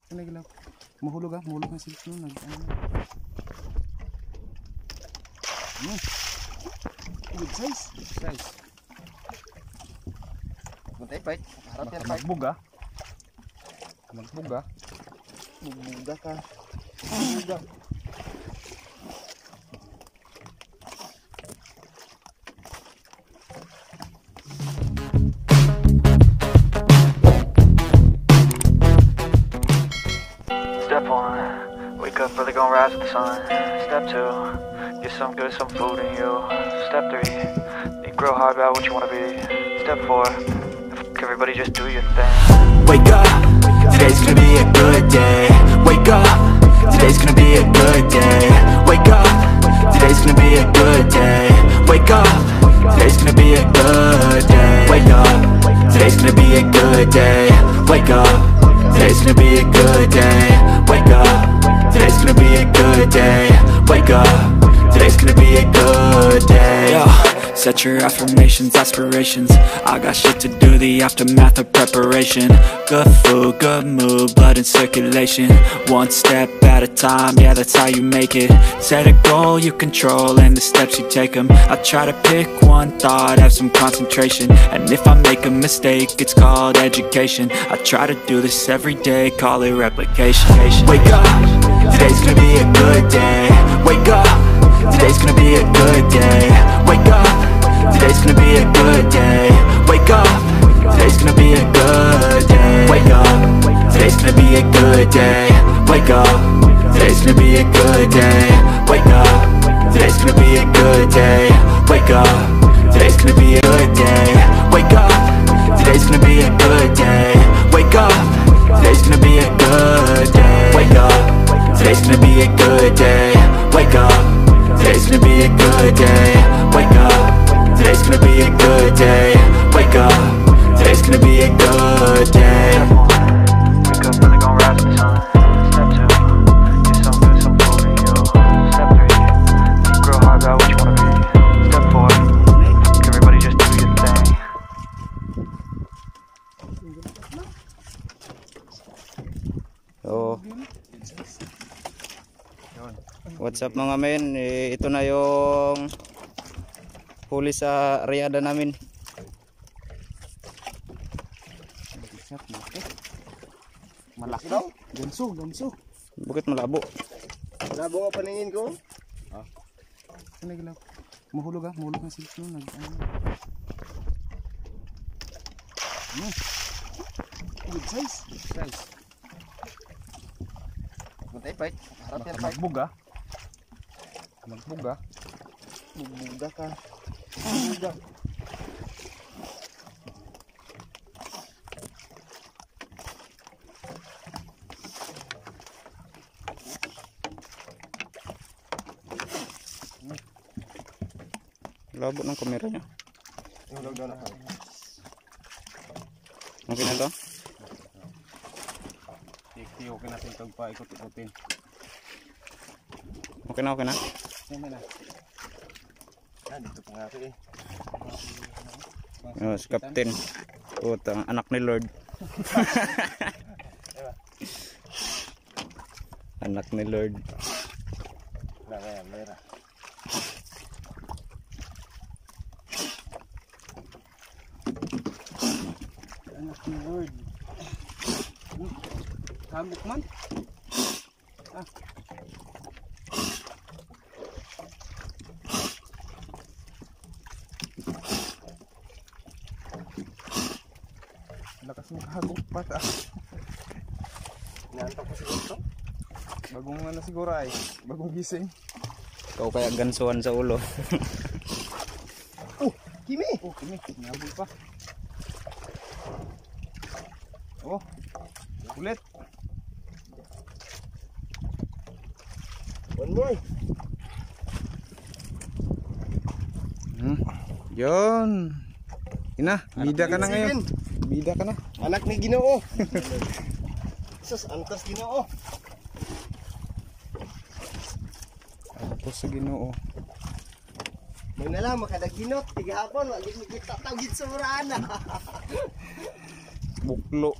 Naglaw. Mahulog na silip nun. Good size. Buntay pa. Harap yan pa. Magbuga. Magbuga ka. Magbuga. Step 1, wake up early, gonna rise with the sun. Step 2, get some good, some food in you. Step 3, grow hard about what you wanna be. Step 4, everybody just do your thing. Wake up, today's gonna be a good day. Wake up, today's gonna be a good day. Wake up, today's gonna be a good day. Wake up, today's gonna be a good day. Wake up, today's gonna be a good day. Wake up, today's gonna be a good day. Wake up, today's gonna be a good day. Wake up, today's gonna be a good day. Yo, set your affirmations, aspirations. I got shit to do, the aftermath of preparation. Good food, good mood, blood in circulation. One step at a time, yeah, that's how you make it. Set a goal you control and the steps you take them. I try to pick one thought, have some concentration. And if I make a mistake, it's called education. I try to do this every day, call it replication. Wake up, today's gonna be a good day. Wake up, today's gonna be a good day. Wake up, today's gonna be a good day. Wake up, today's gonna be a good day. Wake up, today's gonna be a good day. Wake up, today's gonna be a good day. Wake up, today's gonna be a good day. Wake up, today's gonna be a good day. Wake up, today's gonna be a good day. Wake up, today's gonna be a good day. Wake up, today's gonna be a good day. Wake up, today's gonna be a good day. Wake up, today's gonna be a good day. Wake up, today's gonna be a good day. Wake up early, gonna rise with the sun. Step 2, get some good, some food in you. Step 3, grow hard about what you wanna be. Step 4, everybody just do your thing. So, what's up mga men? Ito na yung huli sa riada namin. Malaki daw. Ganso. Bukit malabo. Malabo nga paningin ko. Naglaw. Mahulog na silip nun. Good size. Buntay pa. Harap yan pa. Magbuga ka. Magbuga. Labo ng kamera niya. Okay na to? Okay natin itong paikot-ikotin. Okay na? Okay na. Dito pa nga ito Si Captain. Puta, anak ni Lord. Anak ni Lord. Mera. Anak ni Lord. Hamok man. Lakas mo kahagok pata. Inaantok ko siguro ito. Bagong siguro ay. Bagong gising. Ikaw kaya gansuhan sa ulo. Kimi. Nabul pa. Ulit. One more. Yon. Ina, bida ka na ngayon. Bida ka na. Anak ni Ginoo. Sus, antas Ginoo. Antas sa Ginoo. May nalang makadaginot. Tiga hapon, wag kita tawgid sa muraan. Buklo.